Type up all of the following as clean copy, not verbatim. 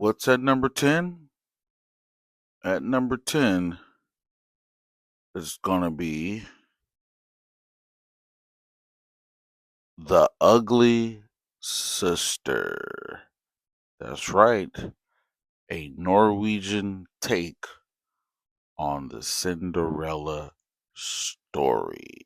What's at number 10? At number 10 is going to be The Ugly Sister. That's right, a Norwegian take on the Cinderella story.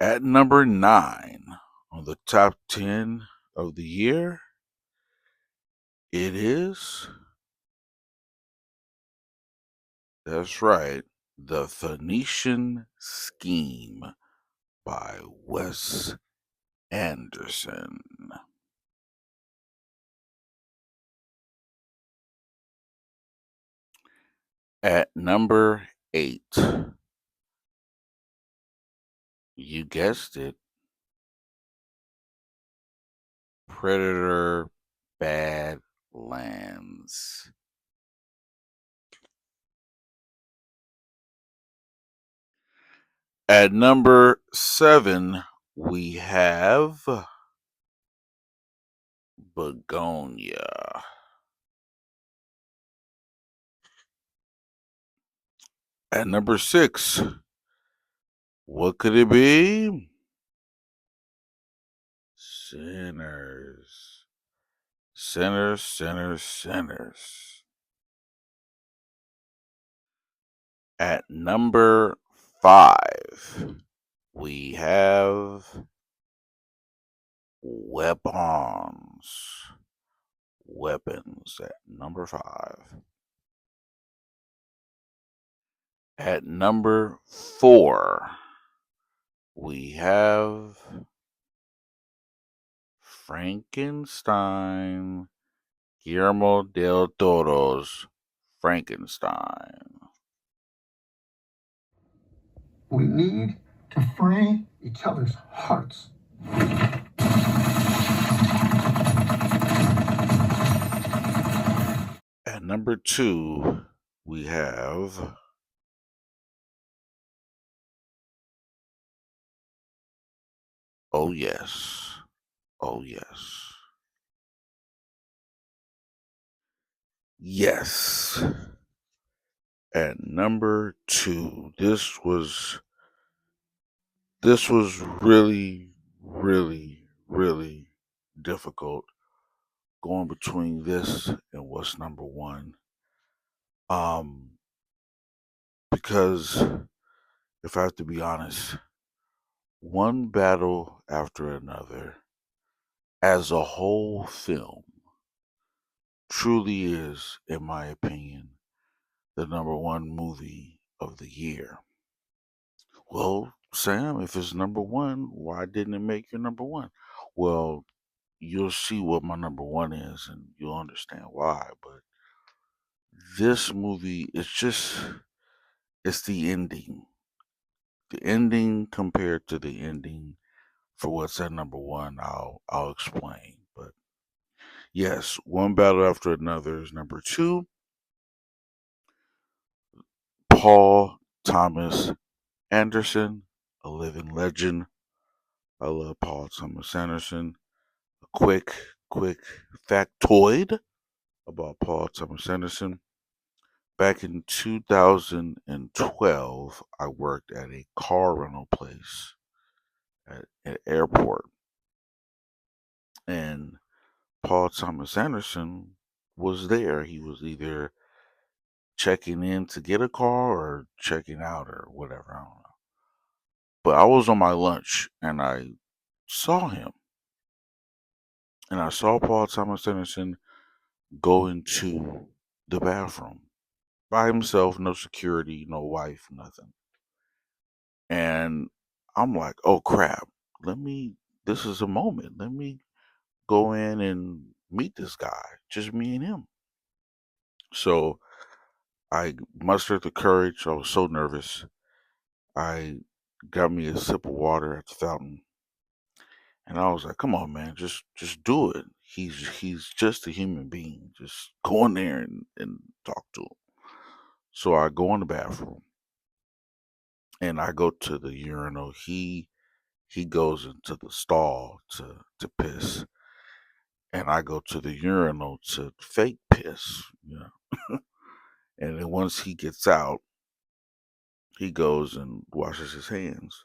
At number 9 on the top 10 of the year, it is, that's right, The Phoenician Scheme by Wes Anderson. At number 8, you guessed it, Predator Badlands. At number 7, we have Begonia. At number 6, what could it be? Sinners. Sinners, sinners, sinners. At number 5, we have Weapons. Weapons at number 5. At number 4, we have Frankenstein. Guillermo del Toro's Frankenstein. We need to free each other's hearts. At number 2, we have Oh Yes. Oh Yes. Yes. At number 2, this was really, really, really difficult going between this and what's number 1. Because if I have to be honest, one battle after another, as a whole film, truly is, in my opinion, the number 1 movie of the year. Well, Sam, if it's number 1, why didn't it make your number 1? Well, you'll see what my number 1 is and you'll understand why. But this movie, it's the ending. The ending compared to the ending for what's at number 1, I'll explain. But yes, one battle after another is number 2. Paul Thomas Anderson, a living legend. I love Paul Thomas Anderson. A quick factoid about Paul Thomas Anderson. Back in 2012, I worked at a car rental place at an airport. And Paul Thomas Anderson was there. He was either checking in to get a car or checking out or whatever. I don't know. But I was on my lunch and I saw him. And I saw Paul Thomas Anderson go into the bathroom by himself, no security, no wife, nothing. And I'm like, oh crap, this is a moment. Let me go in and meet this guy, just me and him. So I mustered the courage. I was so nervous. I got me a sip of water at the fountain. And I was like, come on, man, just do it. He's just a human being. Just go in there and talk to him. So I go in the bathroom and I go to the urinal. He he goes into the stall to piss, and I go to the urinal to fake piss, you know. And then once he gets out, he goes and washes his hands,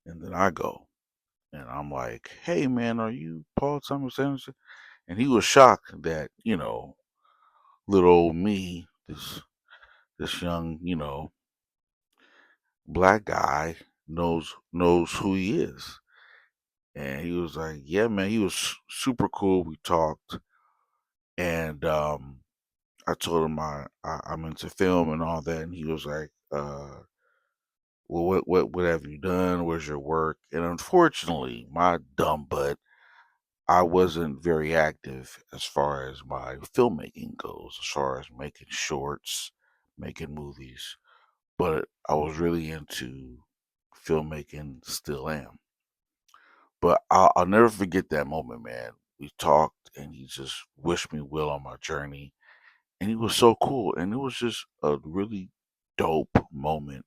and then I go, and I'm like, "Hey, man, are you Paul Thomas Anderson?" And he was shocked that, little old me, this young, black guy knows who he is. And he was like, "Yeah, man." He was super cool. We talked, and I told him I'm into film and all that, and he was like, "Well, what have you done? Where's your work?" And unfortunately, my dumb butt, I wasn't very active as far as my filmmaking goes, as far as making shorts, making movies. But I was really into filmmaking, still am. But I'll never forget that moment, man. We talked, and he just wished me well on my journey, and he was so cool, and it was just a really dope moment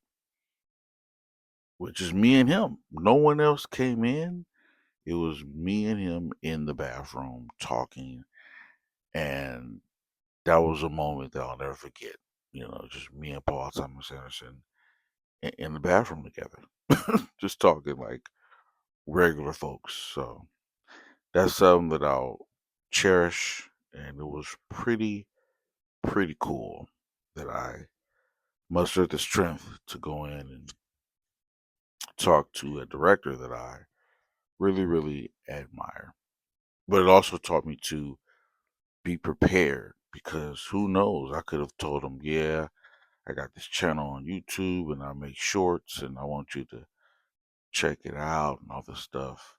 with just me and him. No one else came in. It was me and him in the bathroom talking, and that was a moment that I'll never forget. Just me and Paul Thomas Anderson in the bathroom together, just talking like regular folks. So that's something that I'll cherish, and it was pretty cool that I mustered the strength to go in and talk to a director that I really admire. But it also taught me to be prepared, because who knows? I could have told him, "Yeah, I got this channel on YouTube and I make shorts and I want you to check it out and all this stuff."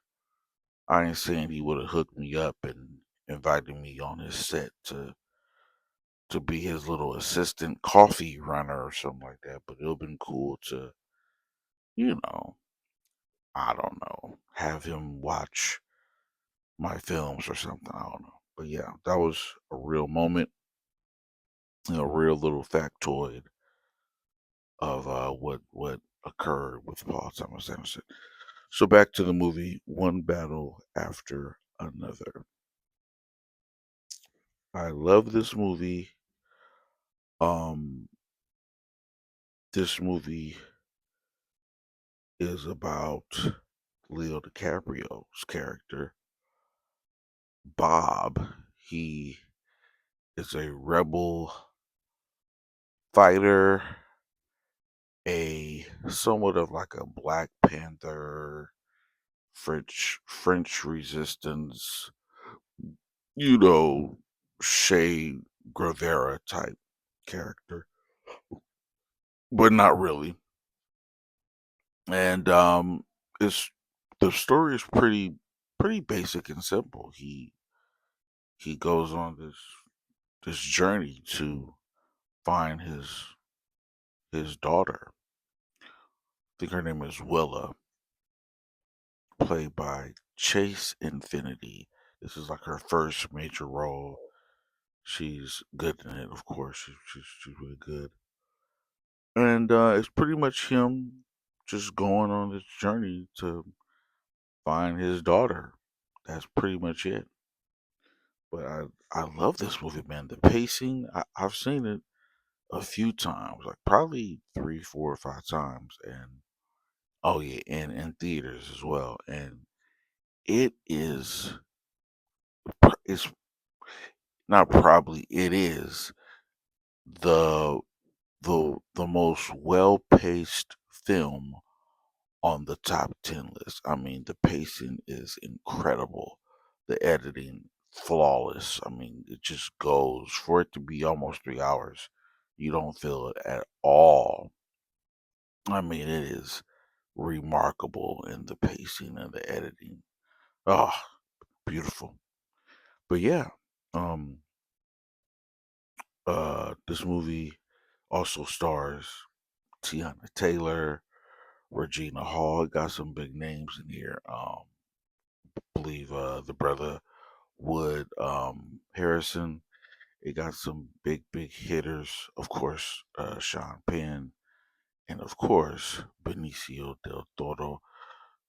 I ain't saying he would have hooked me up and invited me on his set to be his little assistant coffee runner or something like that, but it would have been cool to, you know, I don't know, have him watch my films or something. I don't know. But yeah, that was a real moment, a real little factoid of what occurred with Paul Thomas Anderson. So back to the movie, One Battle After Another. I love this movie. Um, this movie is about Leo DiCaprio's character, Bob. He is a rebel fighter, a somewhat of like a Black Panther, French resistance, you know, Che Guevara type character, but not really. And it's the story is pretty basic and simple. He goes on this journey to find his daughter. I think her name is Willa, played by Chase Infinity. This is like her first major role. She's good in it, of course. She's really good. And it's pretty much him just going on this journey to find his daughter. That's pretty much it. But I love this movie, man. The pacing, I've seen it a few times, like probably three, 4 or 5 times, and oh yeah, and in theaters as well. And it is, it's not probably, it is the the most well paced film on the top 10 list. I mean, the pacing is incredible. The editing flawless. I mean, it just goes for it to be almost 3 hours. You don't feel it at all. I mean, it is remarkable in the pacing and the editing. Oh, beautiful. But yeah, um, this movie also stars Tiana Taylor, Regina Hall. It got some big names in here. Believe the brother Wood Harrison. It got some big hitters. Of course, Sean Penn, and of course Benicio del Toro.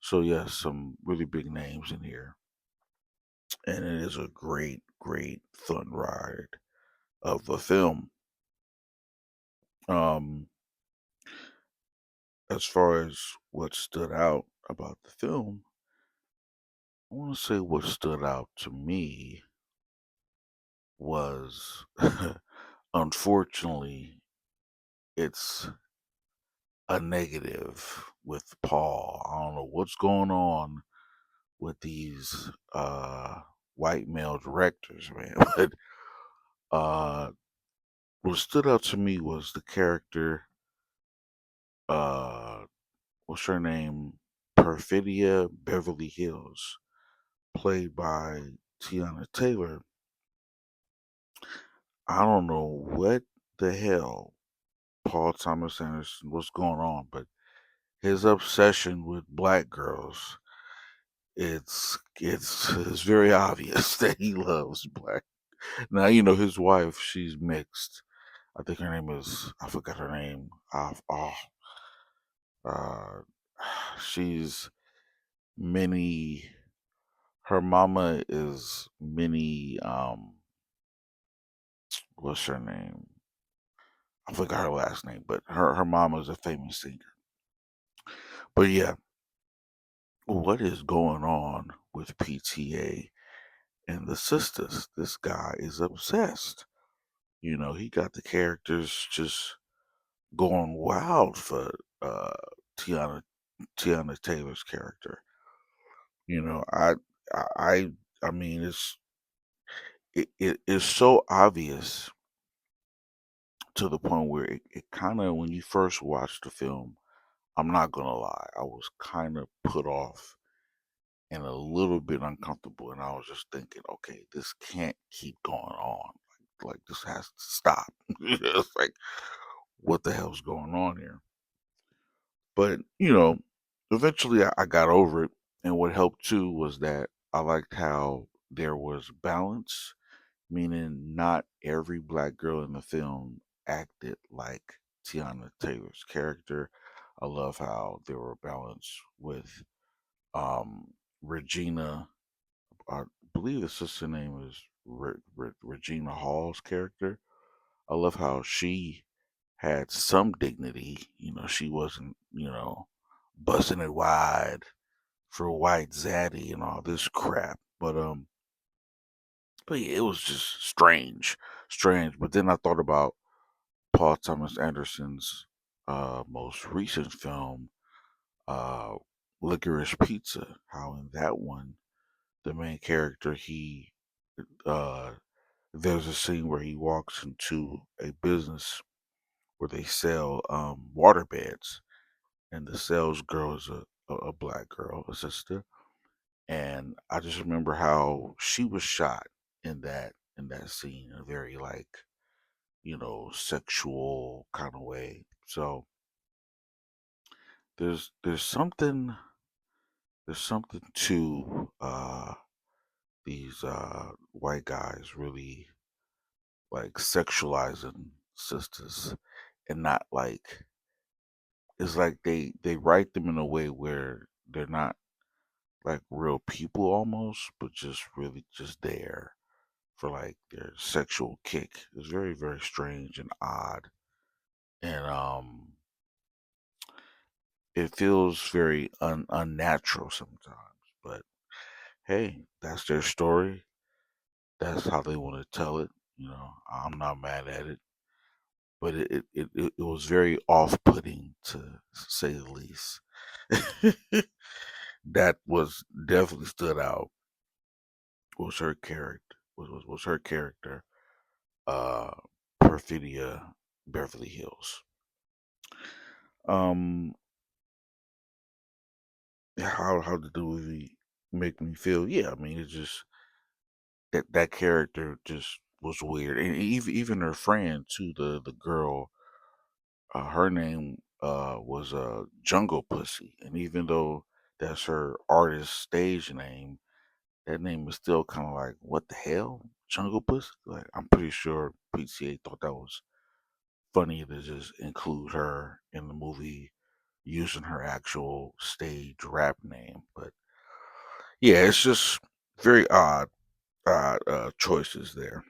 So yes, some really big names in here, and it is a great, great fun ride of a film. Um, as far as what stood out about the film, I want to say what stood out to me was, unfortunately, it's a negative with Paul. I don't know what's going on with these white male directors, man. But uh what stood out to me was the character, uh what's her name? Perfidia Beverly Hills, played by Tiana Taylor. I don't know what the hell Paul Thomas Anderson was going on, but his obsession with black girls, it's very obvious that he loves black. Now, his wife, she's mixed. I think her name is, I forgot her name. Uh, she's Minnie. Her mama is Minnie. What's her name? I forgot her last name, but her mama is a famous singer. But yeah, what is going on with PTA and the sisters? This guy is obsessed. He got the characters just going wild for uh Tiana Tiana Taylor's character. You know, I I I mean it is so obvious to the point where it kind of, when you first watch the film, I'm not gonna lie, I was kind of put off and a little bit uncomfortable, and I was just thinking, okay, this can't keep going on. Like this has to stop. It's like, what the hell's going on here? But eventually I got over it, and what helped too was that I liked how there was balance, meaning not every black girl in the film acted like Tiana Taylor's character. I love how there were balance with Regina. I believe the sister name is Regina Hall's character. I love how she had some dignity. She wasn't, busting it wide for white zaddy and all this crap. But yeah, it was just strange, strange. But then I thought about Paul Thomas Anderson's most recent film, uh, Licorice Pizza. How in that one, the main character, he uh, there's a scene where he walks into a business where they sell water beds, and the sales girl is a black girl, a sister. And I just remember how she was shot in that scene in a very, like, sexual kind of way. So there's something to these white guys really like sexualizing sisters, and not like, it's like they write them in a way where they're not like real people almost, but just really just there for like their sexual kick. It's very, very strange and odd. And it feels very unnatural sometimes. But hey, that's their story. That's how they want to tell it. I'm not mad at it. But it was very off putting, to say the least. That was definitely stood out, was her character, was her character, uh Perfidia Beverly Hills. Um how did the movie make me feel? Yeah, I mean, it just, that character just was weird. And even her friend too, the girl, her name was Jungle Pussy. And even though that's her artist stage name, that name is still kind of like, what the hell? Jungle Pussy? Like, I'm pretty sure PTA thought that was funny to just include her in the movie using her actual stage rap name. But yeah, it's just very odd choices there.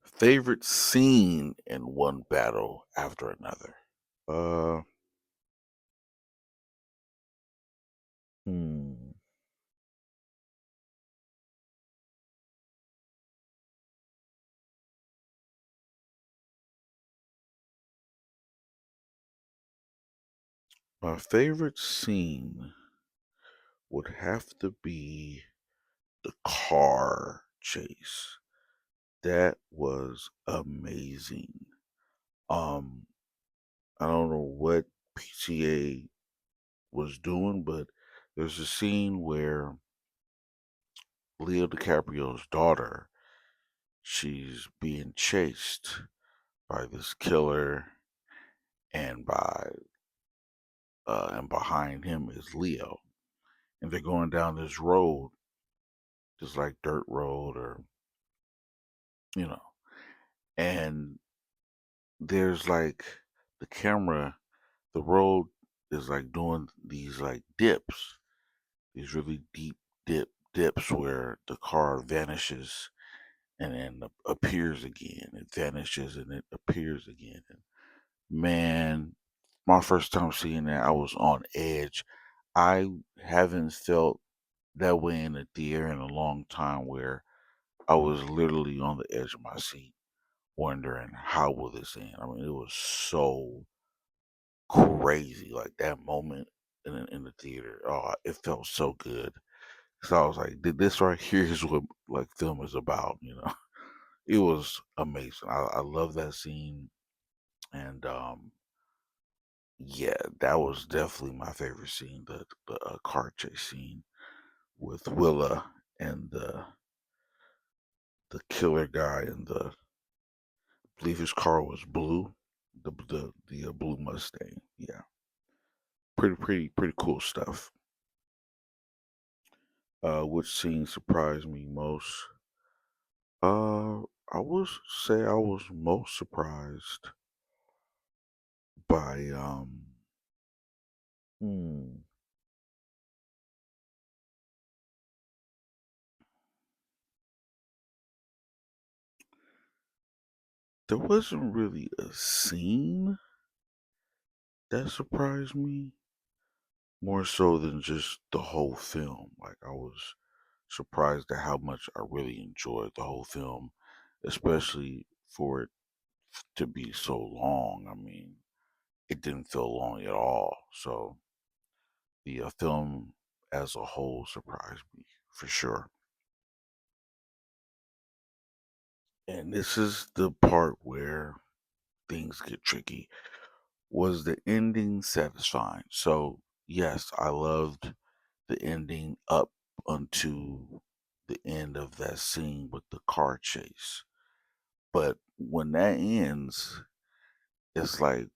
Favorite scene in one battle after another. Uh, hmm. My favorite scene would have to be the car chase. That was amazing. Um, I don't know what PTA was doing, but there's a scene where Leo DiCaprio's daughter, she's being chased by this killer, and behind him is Leo, and they're going down this road, just like dirt road, or you know, and there's like the camera, the road is like doing these like dips, these really deep dips where the car vanishes and then appears again. It vanishes and it appears again. And man, my first time seeing that, I was on edge. I haven't felt that way in a theater in a long time, where I was literally on the edge of my seat, wondering how will this end. I mean, it was so crazy, like that moment in the theater. Oh, it felt so good. So I was like, This right here is what like film is about." It was amazing. I love that scene, and yeah, that was definitely my favorite scene, the car chase scene with Willa and the killer guy, and the I believe his car was blue, the blue Mustang. Yeah, pretty cool stuff. Which scene surprised me most? I would say I was most surprised by hmm, there wasn't really a scene that surprised me more so than just the whole film. Like, I was surprised at how much I really enjoyed the whole film, especially for it to be so long. I mean, it didn't feel long at all. So the film as a whole surprised me for sure. And this is the part where things get tricky. Was the ending satisfying? So, yes, I loved the ending up unto the end of that scene with the car chase. But when that ends, it's like,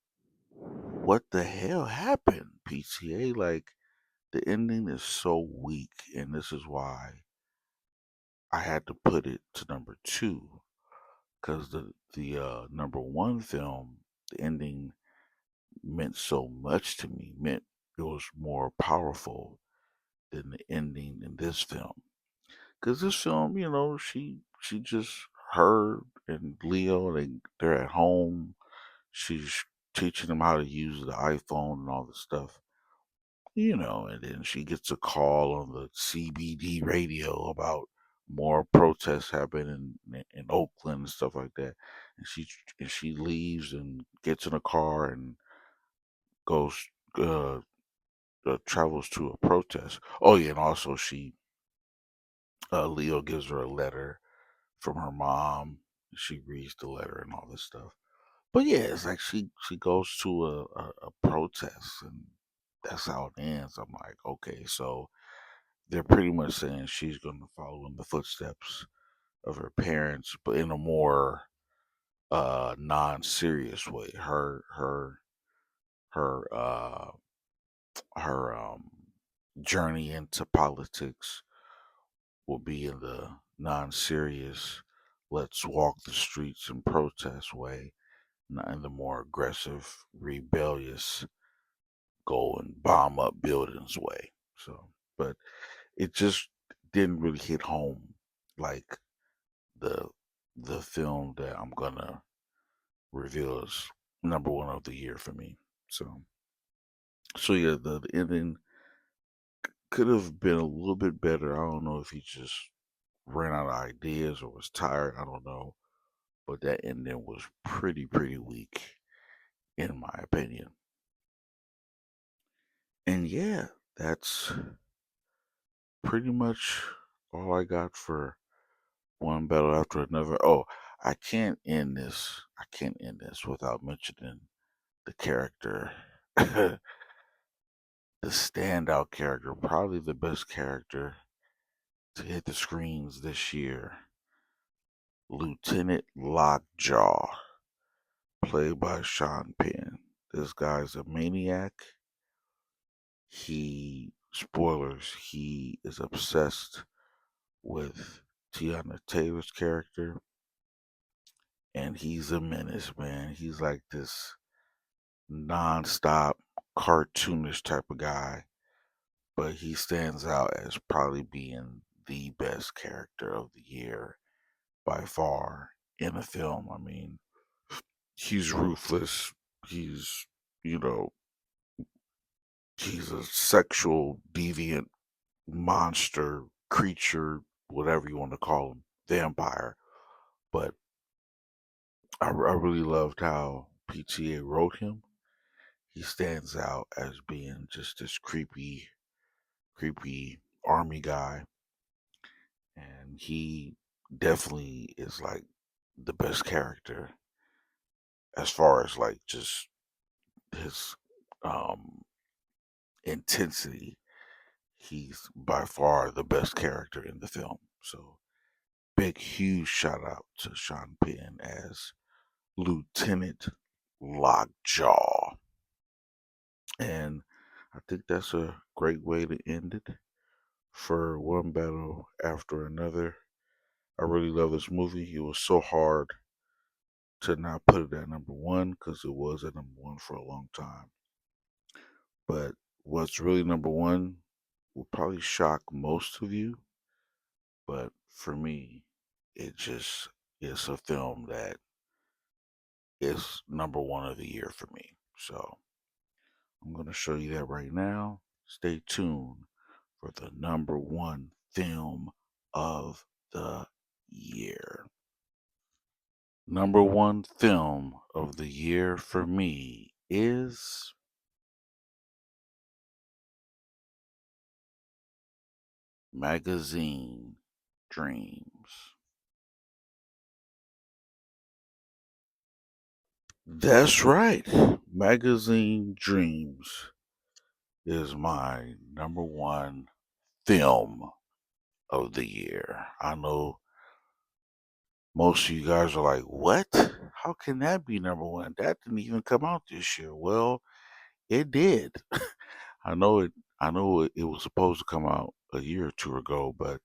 what the hell happened, PTA? Like, the ending is so weak, and this is why I had to put it to number two, because the number one film, the ending meant so much to me, meant it was more powerful than the ending in this film. Because this film, she just her and Leo, they're at home. She's teaching them how to use the iPhone and all this stuff, and then she gets a call on the CBD radio about more protests happening in Oakland and stuff like that. And she leaves and gets in a car and goes uh, travels to a protest. Oh yeah, and also Leo gives her a letter from her mom. She reads the letter and all this stuff. But yeah, it's like she goes to a protest, and that's how it ends. I'm like, okay, so they're pretty much saying she's going to follow in the footsteps of her parents, but in a more non-serious way. Her journey into politics will be in the non-serious, let's walk the streets and protest way, not in the more aggressive, rebellious, go and bomb up buildings way. So, but it just didn't really hit home like the the film that I'm gonna reveal as number one of the year for me. So, so yeah, the ending could have been a little bit better. I don't know if he just ran out of ideas or was tired. I don't know, but that ending was pretty weak in my opinion. And yeah, that's pretty much all I got for one battle after another. Oh, I can't end this. I can't end this without mentioning the character, the standout character, probably the best character to hit the screens this year, Lieutenant Lockjaw, played by Sean Penn. This guy's a maniac. Spoilers, he is obsessed with Tiana Taylor's character, and he's a menace, man. He's like this nonstop cartoonish type of guy, but he stands out as probably being the best character of the year by far in a film. I mean, he's ruthless. He's, you know, he's a sexual deviant monster, creature, whatever you want to call him, vampire. But I really loved how PTA wrote him. He stands out as being just this creepy army guy, and he definitely is like the best character as far as like just his um intensity. He's by far the best character in the film. So big huge shout out to Sean Penn as Lieutenant Lockjaw. And I think that's a great way to end it for one battle after another. I really love this movie. It was so hard to not put it at number one because it was at number one for a long time. But what's really number one will probably shock most of you. But for me, it just is a film that is number one of the year for me. So I'm going to show you that right now. Stay tuned for the number one film of the year. Number one film of the year for me is Magazine Dreams. That's right. Magazine Dreams is my number one film of the year. I know most of you guys are like, what? How can that be number one? That didn't even come out this year. Well, it did. I know it was supposed to come out a year or two ago, but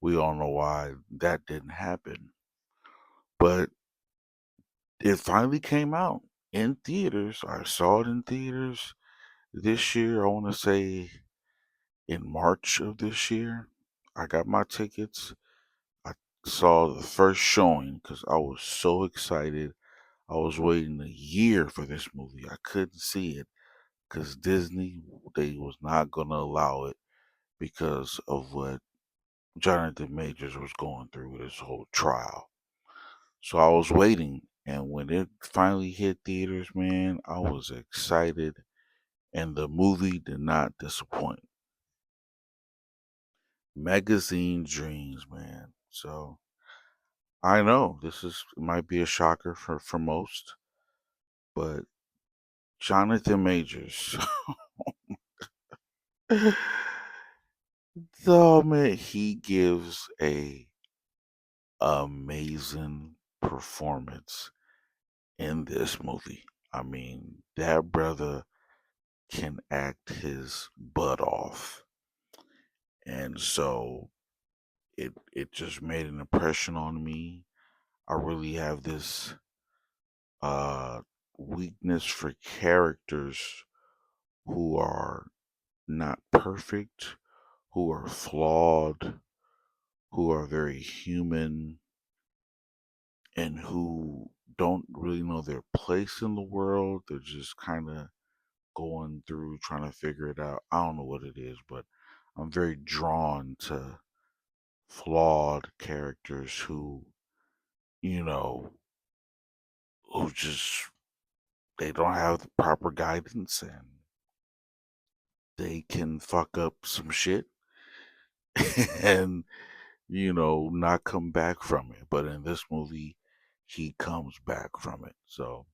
we all know why that didn't happen. But it finally came out in theaters. I saw it in theaters this year. I want to say in March of this year. I got my tickets. I saw the first showing because I was so excited. I was waiting a year for this movie. I couldn't see it because Disney, they was not going to allow it because of what Jonathan Majors was going through with his whole trial. So I was waiting, and when it finally hit theaters, man, I was excited, and the movie did not disappoint. Magazine Dreams, man. So I know this is might be a shocker for most, but Jonathan Majors, oh man, he gives a amazing performance in this movie. I mean, that brother can act his butt off. And so it just made an impression on me. I really have this uh, weakness for characters who are not perfect, who are flawed, who are very human, and who don't really know their place in the world. They're just kind of going through trying to figure it out. I don't know what it is, but I'm very drawn to flawed characters who, you know, who just they don't have the proper guidance and they can fuck up some shit and not come back from it. But in this movie, he comes back from it. So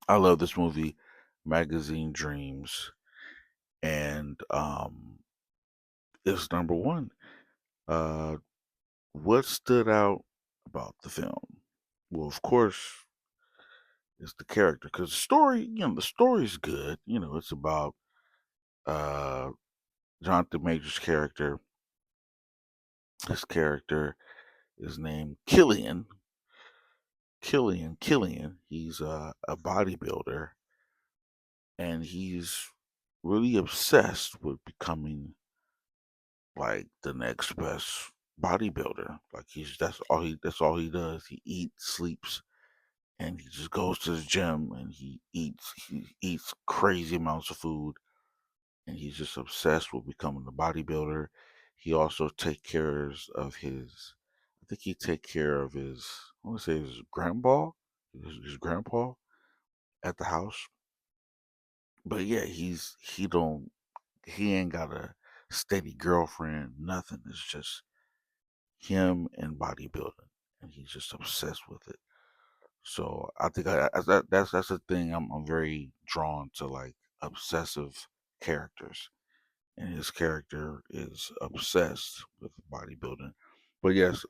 I love this movie, Magazine Dreams, and it's number one. Uh, what stood out about the film? Well, of course, it's the character because the story's good. It's about uh Jonathan Major's character. His character is named Killian. Killian. He's a bodybuilder, and he's really obsessed with becoming like the next best bodybuilder. Like that's all he does. He eats, sleeps, and he just goes to the gym and he eats crazy amounts of food, and he's just obsessed with becoming a bodybuilder. He also take cares of his I think he take care of his I want to say his grandpa at the house. But yeah, he ain't got a steady girlfriend, nothing. It's just him and bodybuilding, and he's just obsessed with it. So I think that's the thing. I'm very drawn to like obsessive characters, and his character is obsessed with bodybuilding. But yes,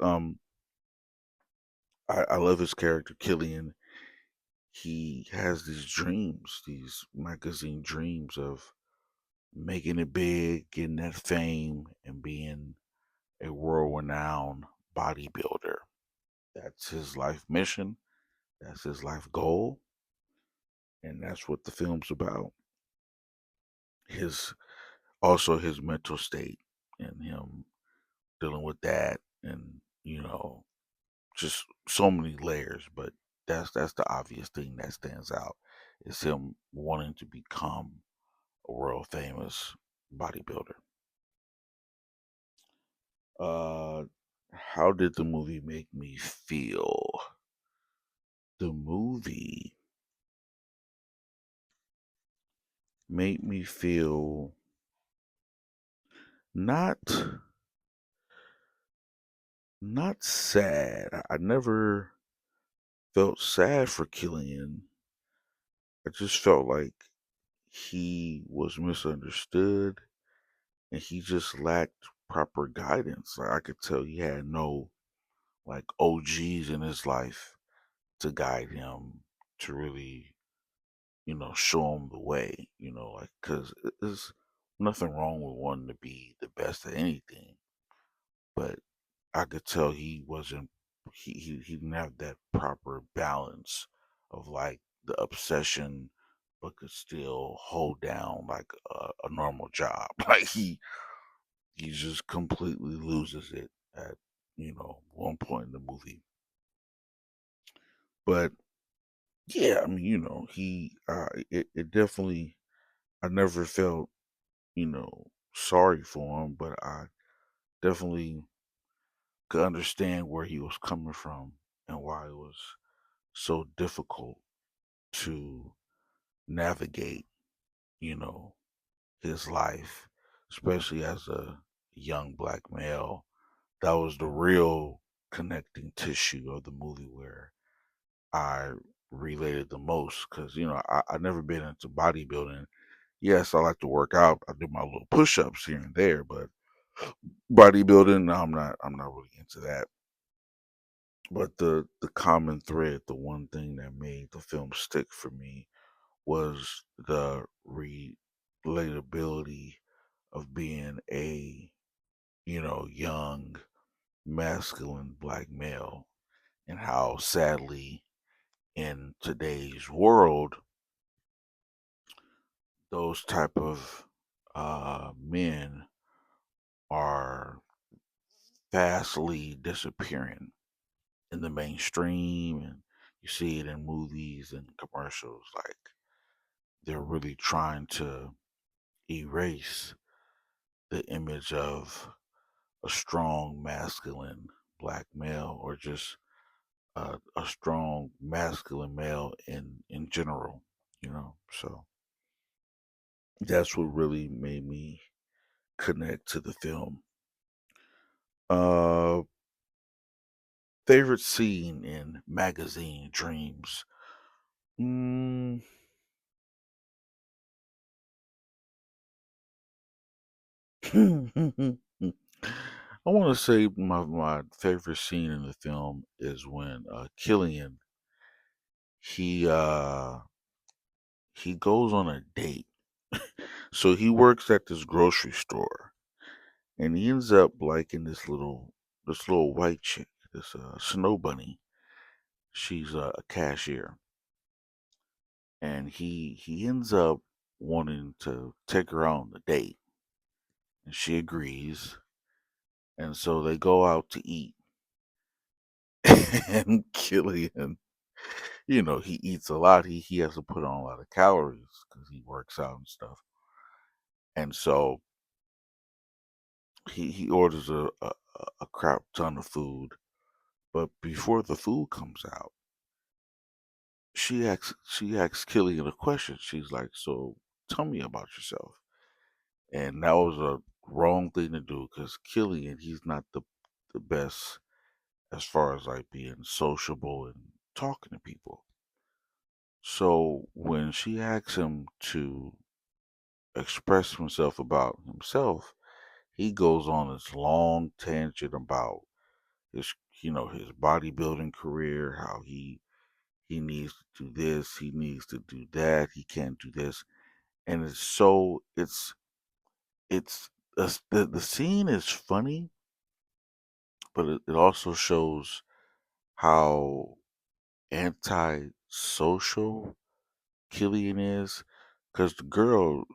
I love his character Killian. He has these dreams, these magazine dreams of making it big, getting that fame, and being a world renowned bodybuilder. That's his life mission. That's his life goal. And that's what the film's about. His Also his mental state and him dealing with that and just so many layers, but that's the obvious thing that stands out is him wanting to become a world famous bodybuilder. Uh how did the movie make me feel? The movie made me feel not not sad. I never felt sad for Killian. I just felt like he was misunderstood and he just lacked proper guidance. Like I could tell he had no like OGs in his life to guide him to really, show him the way, like because there's nothing wrong with wanting to be the best at anything, but I could tell he wasn't he didn't have that proper balance of like the obsession but could still hold down like a normal job. Like he just completely loses it at one point in the movie. But yeah, I mean, he it definitely I never felt, sorry for him, but I definitely could understand where he was coming from and why it was so difficult to navigate, you know, his life, especially as a young black male. That was the real connecting tissue of the movie where I related the most because, I never been into bodybuilding. Yes, I like to work out. I do my little push-ups here and there, but bodybuilding, no, I'm not really into that. But the common thread, the one thing that made the film stick for me was the relatability of being a, young masculine black male and how sadly in today's world, those type of men are vastly disappearing in the mainstream, and you see it in movies and commercials. Like they're really trying to erase the image of a strong, masculine black male, or just a strong, masculine male in general. So that's what really made me connect to the film. Uh, Favorite scene in Magazine Dreams. Mm, I want to say my favorite scene in the film is when Killian he uh he goes on a date. So he works at this grocery store, and he ends up liking this little white chick, this snow bunny. She's a cashier, and he ends up wanting to take her on the date, and she agrees, and so they go out to eat. And Killian, he eats a lot. He has to put on a lot of calories because he works out and stuff. And so he orders a crap ton of food. But before the food comes out, she asks Killian a question. She's like, "So tell me about yourself." And that was a wrong thing to do because Killian, he's not the best as far as like being sociable and talking to people. So when she asks him to express himself about himself, he goes on this long tangent about his his bodybuilding career, how he needs to do this, he needs to do that, he can't do this. And the scene is funny, but it also shows how anti-social Killian is, because the girl,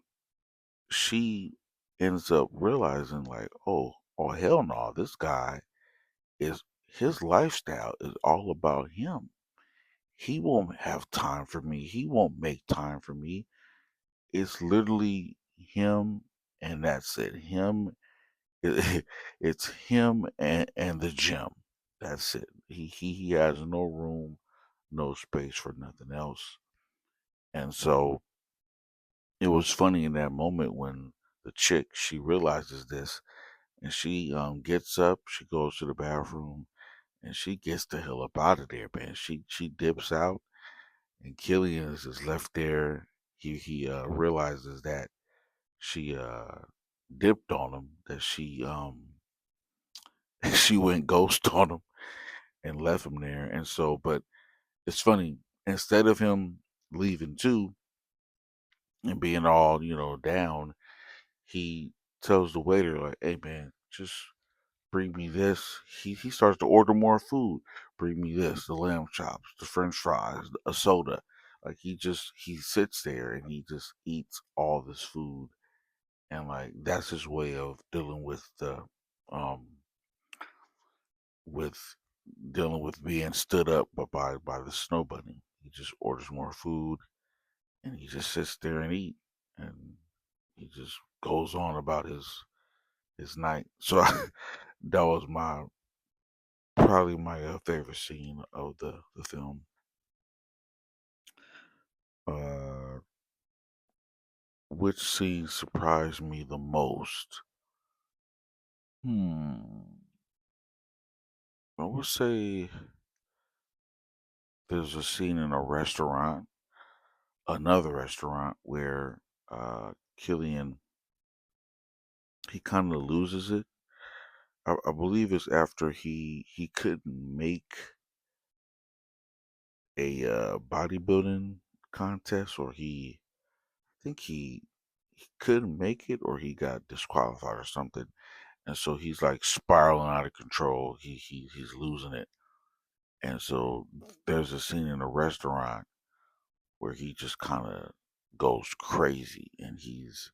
she ends up realizing like, oh hell no, this guy is his lifestyle is all about him. He won't have time for me. He won't make time for me. It's literally him, and that's it. It's him and the gym. That's it. He has no room, no space for nothing else. And so it was funny in that moment when the chick, she realizes this, and she gets up, she goes to the bathroom, and she gets the hell up out of there, man. She dips out, and Killian is just left there. He realizes that she dipped on him, that she went ghost on him and left him there. And so, but it's funny, instead of him leaving too and being all down, he tells the waiter like, "Hey man, just bring me this." He starts to order more food. Bring me this, the lamb chops, the French fries, a soda. Like he sits there and he just eats all this food, and like that's his way of dealing um with being stood up by the snow bunny. He just orders more food, and he just sits there and eat, and he just goes on about his night. So that was my probably my favorite scene of the film. Uh, which scene surprised me the most? Hmm. I would say there's a scene in a restaurant, another restaurant where Killian, he kind of loses it. I believe it's after he couldn't make a bodybuilding contest, or I think he couldn't make it, or he got disqualified or something, and so he's like spiraling out of control. He's losing it, And so there's a scene in a restaurant where he just kind of goes crazy, and he's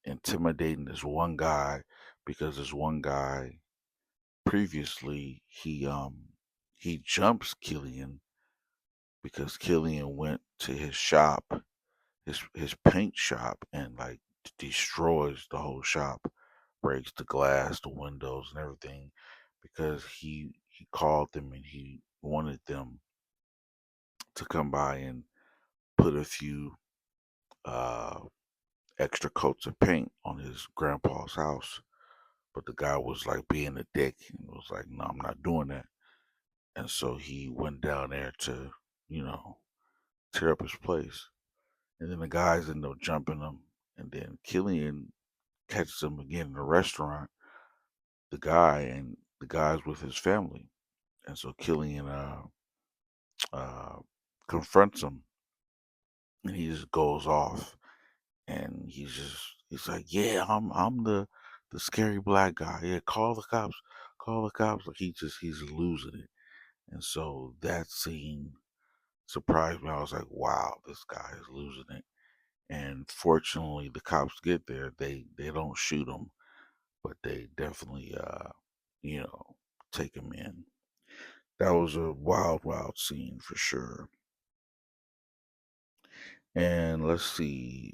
intimidating this one guy because this one guy previously he jumps Killian because Killian went to his shop, his paint shop, and like destroys the whole shop, breaks the glass, the windows, and everything because he called them and he wanted them to come by and put a few uh extra coats of paint on his grandpa's house. But the guy was like being a dick and was like, "No, I'm not doing that." And so he went down there to, you know, tear up his place. And then the guys end up jumping him. And then Killian catches him again in the restaurant, the guy, and the guy's with his family. And so Killian uh, confronts him, and he just goes off. And he's like, "Yeah, I'm the scary black guy. Yeah, call the cops, call the cops." Like he's losing it. And so that scene surprised me. I was like, "Wow, this guy is losing it." And fortunately, the cops get there. They don't shoot him, but they definitely you know take him in. That was a wild scene for sure. And let's see,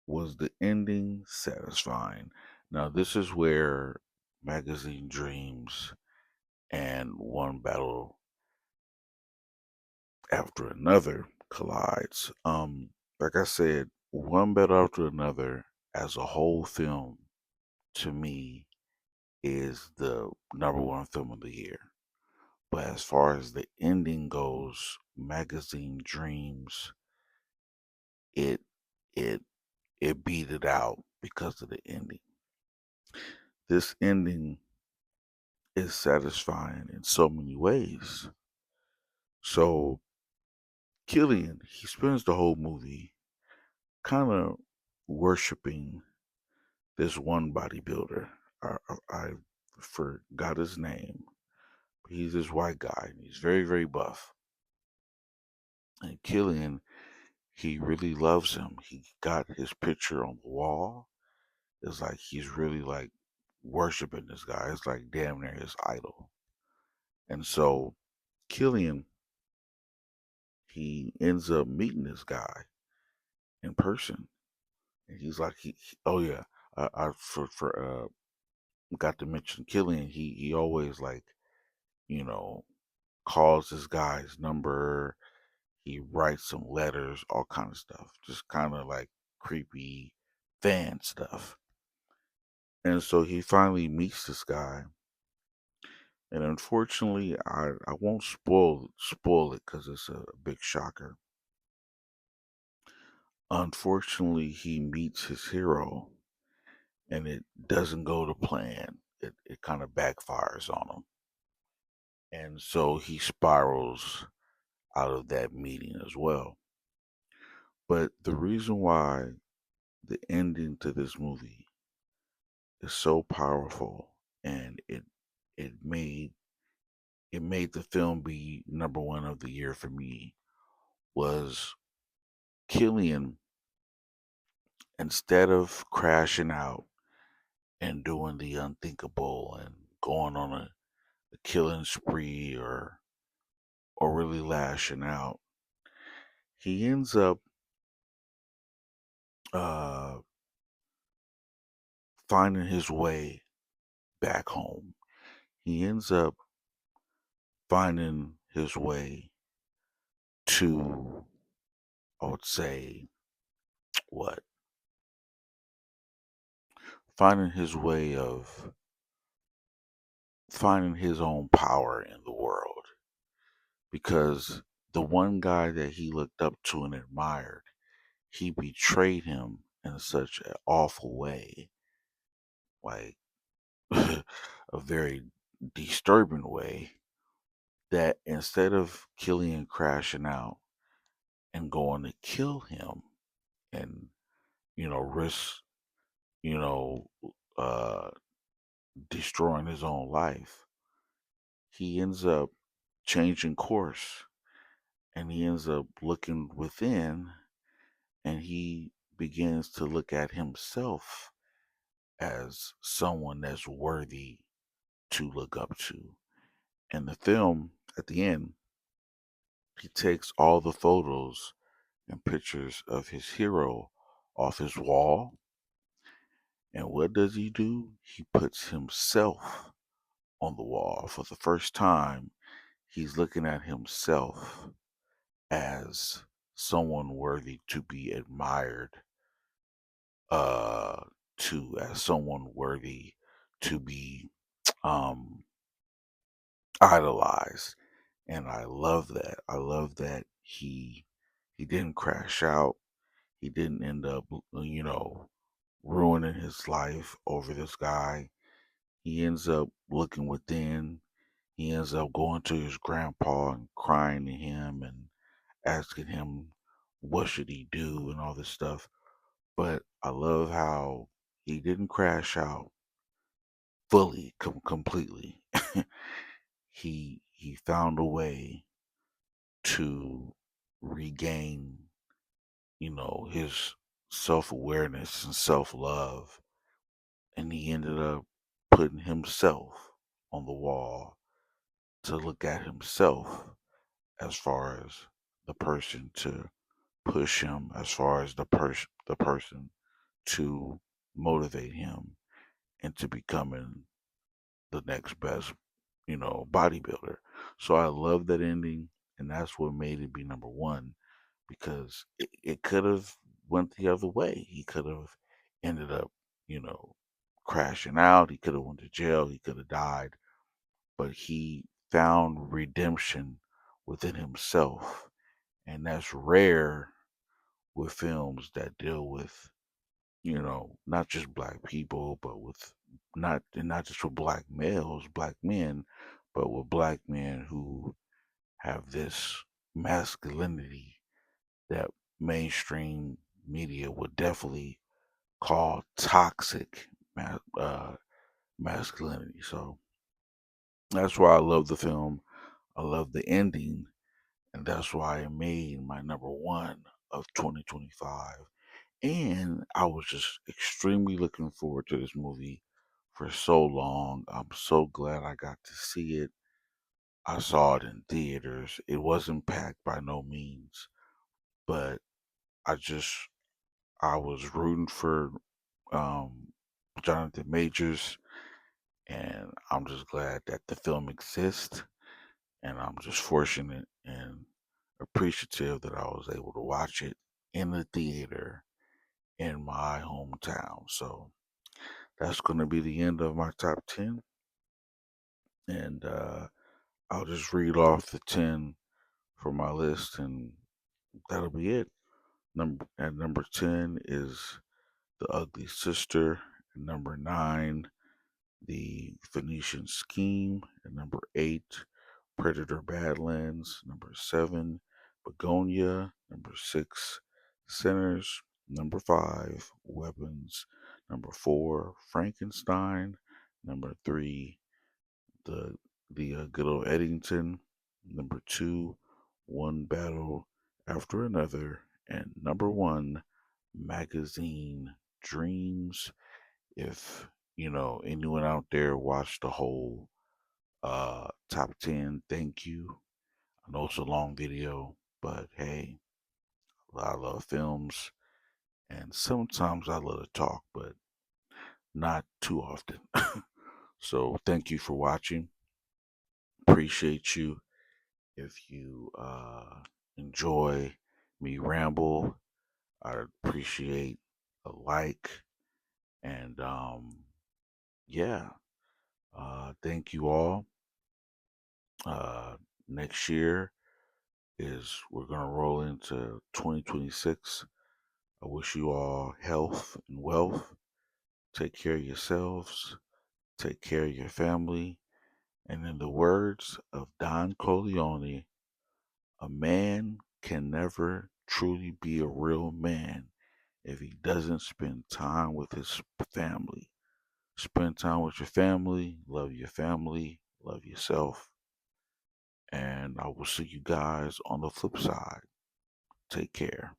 was the ending satisfying? Now, this is where Magazine Dreams and One Battle After Another collides. Like I said, One Battle After Another as a whole film to me is the number one film of the year. But as far as the ending goes, Magazine Dreams, it it it beat it out because of the ending. This ending is satisfying in so many ways. So Killian, he spends the whole movie kind of worshiping this one bodybuilder. I forgot his name. He's this white guy, and he's very buff. And Killian, he really loves him. He got his picture on the wall. It's like he's really like worshiping this guy. It's like damn near his idol. And so Killian, he ends up meeting this guy in person. And he's like, oh yeah, I got to mention Killian. He always like, you know, calls this guy's number. He writes some letters, all kind of stuff, just kind of like creepy fan stuff. And so he finally meets this guy, and unfortunately, I won't spoil it because it's a big shocker. Unfortunately, he meets his hero, and it doesn't go to plan. It kind of backfires on him, and so he spirals out of that meeting as well. But the reason why the ending to this movie is so powerful, and it it made the film be number one of the year for me, was Killian, instead of crashing out and doing the unthinkable and going on a killing spree or really lashing out, he ends up uh, finding his way back home. He ends up finding his way to, I would say, what? Finding his way of finding his own power in the world. Because the one guy that he looked up to and admired, he betrayed him in such an awful way, like a very disturbing way, that instead of Killian crashing out and going to kill him and, risk, you know, uh, destroying his own life, he ends up changing course, and he ends up looking within, and he begins to look at himself as someone that's worthy to look up to. And the film, at the end, he takes all the photos and pictures of his hero off his wall. And what does he do? He puts himself on the wall. For the first time, he's looking at himself as someone worthy to be admired, uh, as someone worthy to be um, idolized. And I love that. I love that he didn't crash out. He didn't end up, ruining his life over this guy. He ends up looking within. He ends up going to his grandpa and crying to him and asking him what should he do and all this stuff. But I love how he didn't crash out fully, completely. He found a way to regain, his self-awareness and self-love, and he ended up putting himself on the wall to look at himself as far as the person to push him, as far as the person to motivate him into becoming the next best, bodybuilder. So I love that ending, and that's what made it be number one, because it could have went the other way. He could have ended up, you know, crashing out. He could have went to jail. He could have died, but he found redemption within himself, and that's rare with films that deal with, not just black people, but with not just with black males, black men, but with black men who have this masculinity that mainstream media would definitely call toxic masculinity. So that's why I love the film. I love the ending, and that's why it made my number one of 2025. And I was just extremely looking forward to this movie for so long. I'm so glad I got to see it. I saw it in theaters. It wasn't packed by no means, but I just I was rooting for Jonathan Majors, and I'm just glad that the film exists, and I'm just fortunate and appreciative that I was able to watch it in the theater in my hometown. So that's going to be the end of my top 10. And I'll just read off the 10 for my list, and that'll be it. At number 10 is The Ugly Sister. At number 9, The Phoenician Scheme. At number 8, Predator Badlands. Number 7, Begonia. Number 6, Sinners. Number 5, Weapons. Number 4, Frankenstein. Number 3, the good old Eddington. Number 2, One Battle After Another. And number 1, Magazine Dreams. If anyone out there watched the whole top 10, thank you. I know it's a long video, but hey, I love films, and sometimes I love to talk, but not too often. So thank you for watching. Appreciate you. If you enjoy me ramble, I appreciate a like, and yeah, thank you all. Uh, Next year is we're gonna roll into 2026. I wish you all health and wealth. Take care of yourselves. Take care of your family. And in the words of Don Corleone, a man can never truly be a real man if he doesn't spend time with his family. Spend time with your family, love your family, love yourself. and I will see you guys on the flip side. Take care.